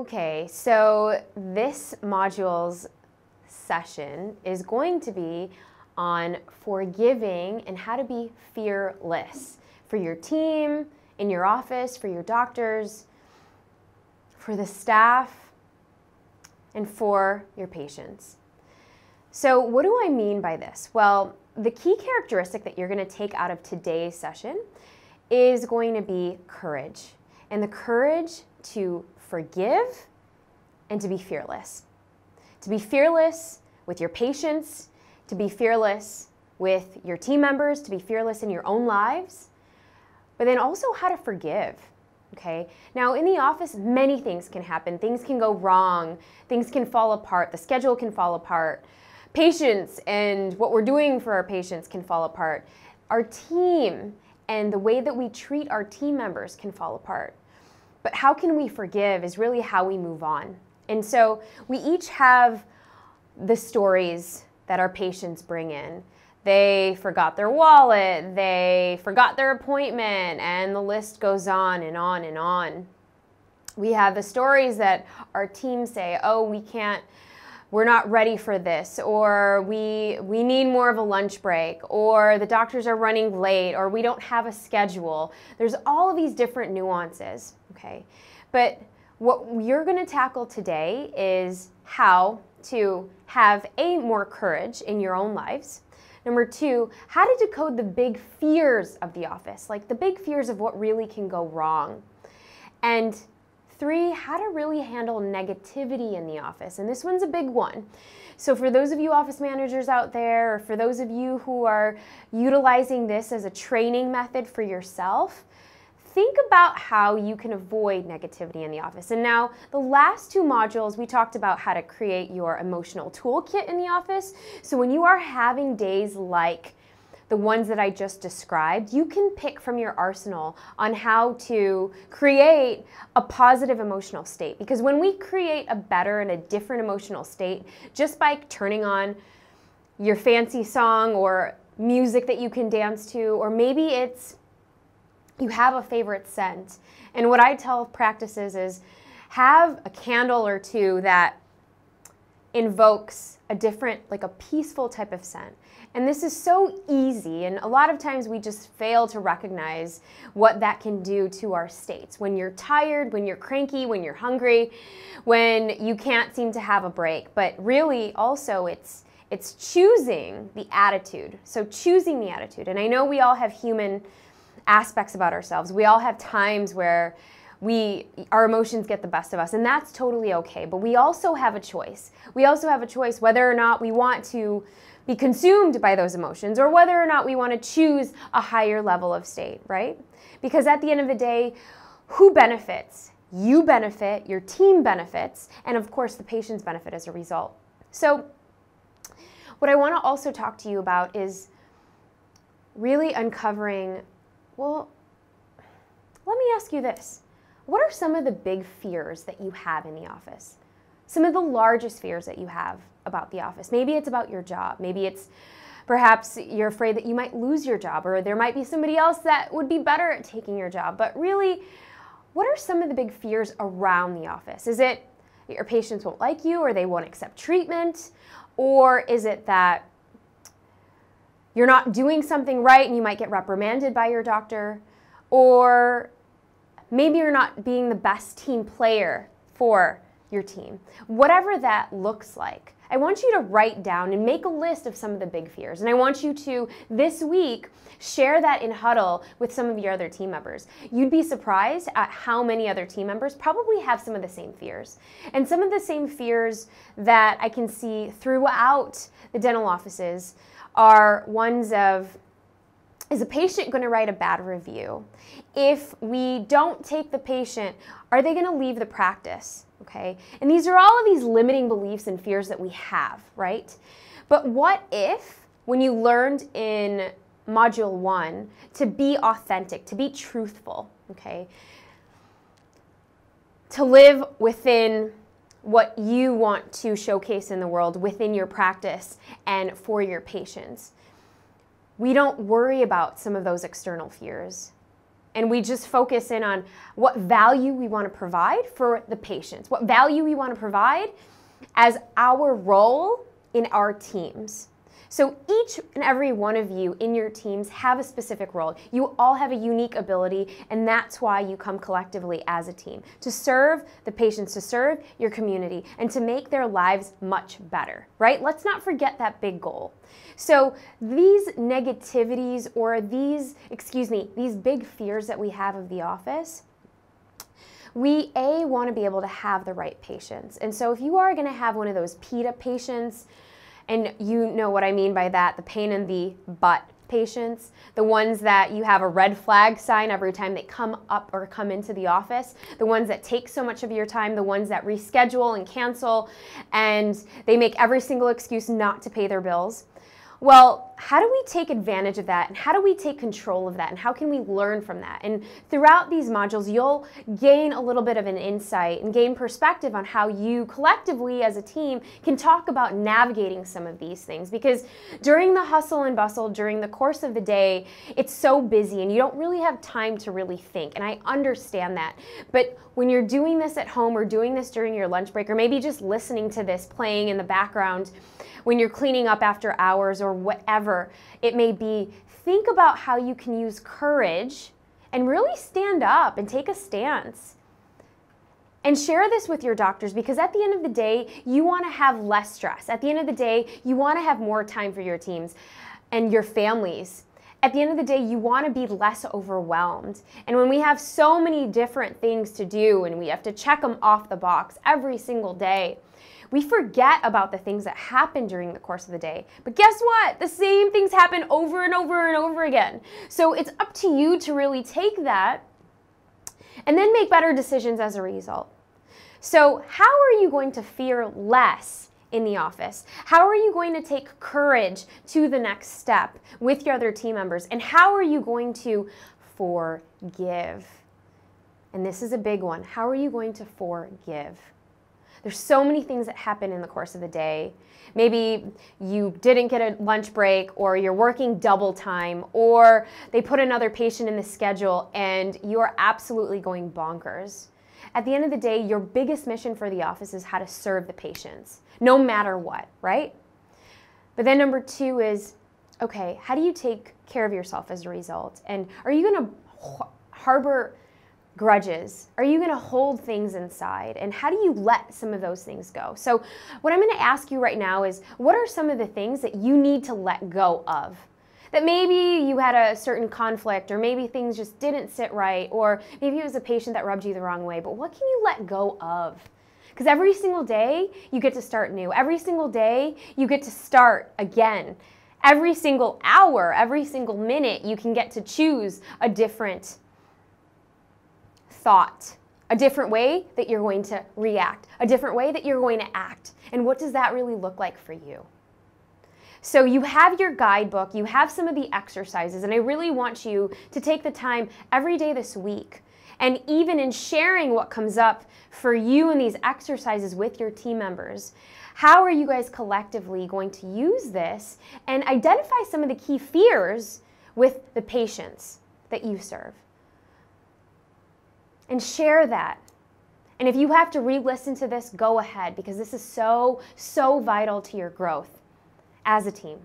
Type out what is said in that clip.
Okay, so this module's session is going to be on forgiving and how to be fearless for your team, in your office, for your doctors, for the staff, and for your patients. So what do I mean by this? Well, the key characteristic that you're going to take out of today's session is going to be courage, and the courage to forgive and to be fearless. To be fearless with your patients, to be fearless with your team members, to be fearless in your own lives, but then also how to forgive. Okay? Now in the office, many things can happen. Things can go wrong. Things can fall apart. The schedule can fall apart. Patients and what we're doing for our patients can fall apart. Our team and the way that we treat our team members can fall apart. But how can we forgive is really how we move on. And so we each have the stories that our patients bring in. They forgot their wallet, they forgot their appointment, and the list goes on and on and on. We have the stories that our team say, oh, we're not ready for this, or we need more of a lunch break, or the doctors are running late, or we don't have a schedule. There's all of these different nuances, okay? But what you're going to tackle today is how to have more courage in your own lives. Number two, how to decode the big fears of the office, like the big fears of what really can go wrong. And three, how to really handle negativity in the office. And this one's a big one. So for those of you office managers out there, or for those of you who are utilizing this as a training method for yourself, think about how you can avoid negativity in the office. And now, the last two modules, we talked about how to create your emotional toolkit in the office. So when you are having days like the ones that I just described, you can pick from your arsenal on how to create a positive emotional state. Because when we create a better and a different emotional state, just by turning on your fancy song or music that you can dance to, or maybe it's you have a favorite scent. And what I tell practices is have a candle or two that invokes a different, like a peaceful type of scent. And this is so easy, and a lot of times we just fail to recognize what that can do to our states. When you're tired, when you're cranky, when you're hungry, when you can't seem to have a break. But really also it's choosing the attitude. So choosing the attitude. And I know we all have human aspects about ourselves. We all have times where our emotions get the best of us, and that's totally okay. But we also have a choice. We also have a choice whether or not we want to be consumed by those emotions, or whether or not we want to choose a higher level of state, right? Because at the end of the day, who benefits? You benefit, your team benefits, and of course the patients benefit as a result. So what I want to also talk to you about is really uncovering, well, let me ask you this. What are some of the big fears that you have in the office? Some of the largest fears that you have about the office. Maybe it's about your job. Maybe it's perhaps you're afraid that you might lose your job, or there might be somebody else that would be better at taking your job. But really, what are some of the big fears around the office? Is it your patients won't like you, or they won't accept treatment? Or is it that you're not doing something right and you might get reprimanded by your doctor? Or maybe you're not being the best team player for your team. Whatever that looks like, I want you to write down and make a list of some of the big fears. And I want you to, this week, share that in Huddle with some of your other team members. You'd be surprised at how many other team members probably have some of the same fears. And some of the same fears that I can see throughout the dental offices are ones of, is a patient going to write a bad review? If we don't take the patient, are they going to leave the practice? Okay? And these are all of these limiting beliefs and fears that we have, right? But what if, when you learned in Module 1 to be authentic, to be truthful, okay? To live within what you want to showcase in the world, within your practice and for your patients, we don't worry about some of those external fears. and we just focus in on what value we want to provide for the patients, what value we want to provide as our role in our teams. So each and every one of you in your teams have a specific role. You all have a unique ability, and that's why you come collectively as a team, to serve the patients, to serve your community, and to make their lives much better, right? Let's not forget that big goal. So these negativities or these big fears that we have of the office, we want to be able to have the right patients. And so if you are going to have one of those PITA patients, and you know what I mean by that, the pain in the butt patients, the ones that you have a red flag sign every time they come up or come into the office, the ones that take so much of your time, the ones that reschedule and cancel, and they make every single excuse not to pay their bills. Well, how do we take advantage of that, and how do we take control of that, and how can we learn from that? And throughout these modules, you'll gain a little bit of an insight and gain perspective on how you collectively as a team can talk about navigating some of these things, because during the hustle and bustle, during the course of the day, it's so busy and you don't really have time to really think, and I understand that. But when you're doing this at home or doing this during your lunch break, or maybe just listening to this playing in the background when you're cleaning up after hours or whatever it may be, think about how you can use courage and really stand up and take a stance. And share this with your doctors, because at the end of the day, you want to have less stress. At the end of the day, you want to have more time for your teams and your families. At the end of the day, you want to be less overwhelmed. And when we have so many different things to do and we have to check them off the box every single day, we forget about the things that happen during the course of the day. But guess what? The same things happen over and over and over again. So it's up to you to really take that and then make better decisions as a result. So how are you going to fear less in the office? How are you going to take courage to the next step with your other team members? And how are you going to forgive? And this is a big one. How are you going to forgive? There's so many things that happen in the course of the day. Maybe you didn't get a lunch break, or you're working double time, or they put another patient in the schedule and you're absolutely going bonkers. At the end of the day, your biggest mission for the office is how to serve the patients, no matter what, right? But then number two is, okay, how do you take care of yourself as a result? And are you going to harbor grudges? Are you going to hold things inside? And how do you let some of those things go? So what I'm going to ask you right now is, what are some of the things that you need to let go of? That maybe you had a certain conflict, or maybe things just didn't sit right, or maybe it was a patient that rubbed you the wrong way, but what can you let go of? Because every single day you get to start new. Every single day you get to start again. Every single hour, every single minute, you can get to choose a different thought, a different way that you're going to react, a different way that you're going to act. And what does that really look like for you? So you have your guidebook, you have some of the exercises, and I really want you to take the time every day this week, and even in sharing what comes up for you in these exercises with your team members, how are you guys collectively going to use this and identify some of the key fears with the patients that you serve? And share that. And if you have to re-listen to this, go ahead, because this is so, so vital to your growth as a team.